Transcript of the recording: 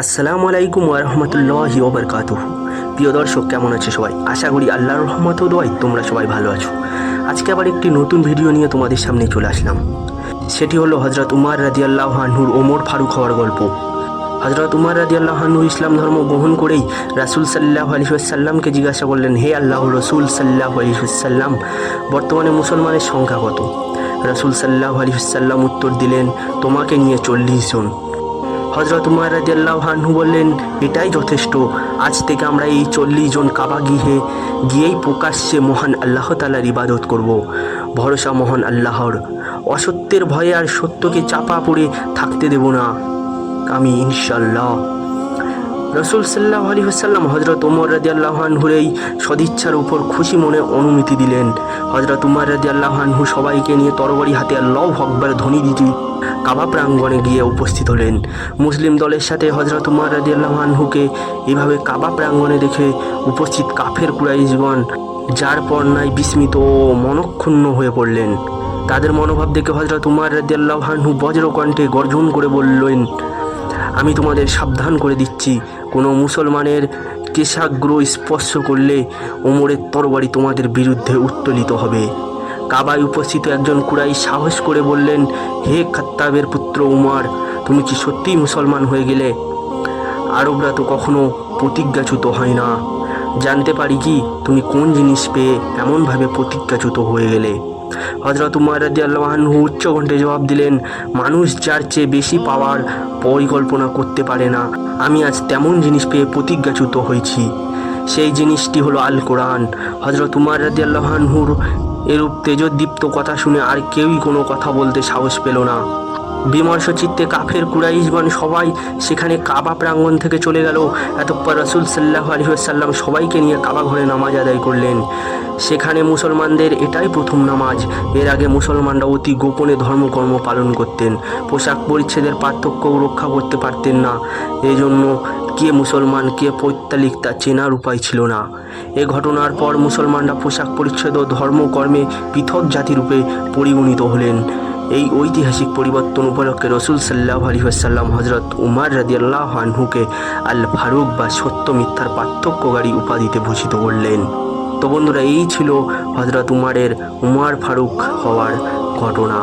আসসালামু আলাইকুম ওয়া রাহমাতুল্লাহি ওয়া বারাকাতুহু। প্রিয় দর্শক, কেমন আছে সবাই? আশা করি আল্লাহর রহমত ও দোয়ায় তোমরা সবাই ভালো আছো। আজকে আবার একটি নতুন ভিডিও নিয়ে তোমাদের সামনে চলে আসলাম। সেটি হলো হযরত উমর রাদিয়াল্লাহু আনহুর ওমর ফারুক হওয়ার গল্প। হযরত উমর রাদিয়াল্লাহু আনহু ইসলাম ধর্ম গ্রহণ করেই রাসূল সাল্লাল্লাহু আলাইহি ওয়াসাল্লামকে জিজ্ঞাসা করলেন, হে আল্লাহর রাসূল সাল্লাল্লাহু আলাইহি ওয়াসাল্লাম, বর্তমানে মুসলমানের সংখ্যা কত? রাসূল সাল্লাল্লাহু আলাইহি ওয়াসাল্লাম উত্তর দিলেন, তোমাকে নিয়ে 40 জন। হযরত উমর রাদিয়াল্লাহু আনহু বললেন, এটাই যথেষ্ট। আজ থেকে আমরা এই 40 জন কাবা গিয়েই প্রকাশ্যে মহান আল্লাহ তাআলার ইবাদত করব। ভরসা মহান আল্লাহর। অসত্যের ভয়ে আর সত্যকে চাপা পড়ে থাকতে দেব না আমি, ইনশাআল্লাহ। রাসূল সাল্লাল্লাহু আলাইহি ওয়াসাল্লাম হযরত উমর রাদিয়াল্লাহু আনহুর এই সদিচ্ছার উপর খুশি মনে অনুমতি দিলেন। হযরত উমর রাদিয়াল্লাহু আনহু সবাইকে নিয়ে তরবারি হাতে আল্লাহু আকবার ধ্বনি দিতে কাবা প্রাঙ্গণে গিয়ে উপস্থিত হলেন। মুসলিম দলের সাথে হযরত উমর রাদিয়াল্লাহু আনহুকে এভাবে কাবা প্রাঙ্গণে দেখে উপস্থিত কাফের কুরাইশগণ যার পর নাই বিস্মিত ও মনক্ষুণ্ণ হয়ে পড়লেন। তাদের মনোভাব দেখে হযরত উমর রাদিয়াল্লাহু আনহু বজ্রকণ্ঠে গর্জন করে বললেন, আমি তোমাদের সাবধান করে দিচ্ছি, কোনো মুসলমানের কেশাগ্র স্পর্শ করলে ওমরের তরবারি তোমাদের বিরুদ্ধে উত্তোলিত হবে। কাবায় উপস্থিত একজন কুরাইশ সাহস করে বললেন, হে খাত্তাবের পুত্র উমর, তুমি কি সত্যিই মুসলমান হয়ে গেলে? আরবরা তো কখনো প্রতিজ্ঞাচ্যুত হয় না। জানতে পারি কি তুমি কোন জিনিস পেয়ে এমনভাবে প্রতিজ্ঞাচ্যুত হয়ে গেলে? হযরত উমর রাদিয়াল্লাহু আনহু উচ্চকণ্ঠে জবাব দিলেন, মানুষ যার চেয়ে বেশি পাওয়ার পরিকল্পনা করতে পারে না, আমি আজ তেমন জিনিস পেয়ে প্রতিজ্ঞাচ্যুত হয়েছি। সেই জিনিসটি হলো আল কোরআন। হযরত উমর রাদিয়াল্লাহু আনহুর এরূপ তেজোদ্দীপ্ত কথা শুনে আর কেউই কোনো কথা বলতে সাহস পেল না। বিমর্ষ চিত্তে কাফের কুরাইশগণ সবাই সেখানে কাবা প্রাঙ্গণ থেকে চলে গেল। এতঃপর রাসূল সাল্লাল্লাহু আলাইহি ওয়াসাল্লাম সবাইকে নিয়ে কাবা ঘরে নামাজ আদায় করলেন। সেখানে মুসলমানদের এটাই প্রথম নামাজ। এর আগে মুসলমানরা অতি গোপনে ধর্মকর্ম পালন করতেন, পোশাক পরিচ্ছেদের পার্থক্যও রক্ষা করতে পারতেন না। এই জন্য কে মুসলমান কে পৈত্তালিক তা চেনার উপায় ছিল না। এ ঘটনার পর মুসলমানরা পোশাক পরিচ্ছদ ও ধর্মকর্মে পৃথক জাতিরূপে পরিগণিত হলেন। এই ঐতিহাসিক পরিবর্তন উপলক্ষে রাসূল সাল্লাল্লাহু আলাইহি ওয়াসাল্লাম হযরত উমর রাদিয়াল্লাহু আনহুকে আল ফারুক বা সত্য মিথ্যার পার্থক্যকারী উপাধিতে ভূষিত করলেন। তো বন্ধুরা, এই ছিল হযরত উমর ফারুক হওয়ার ঘটনা।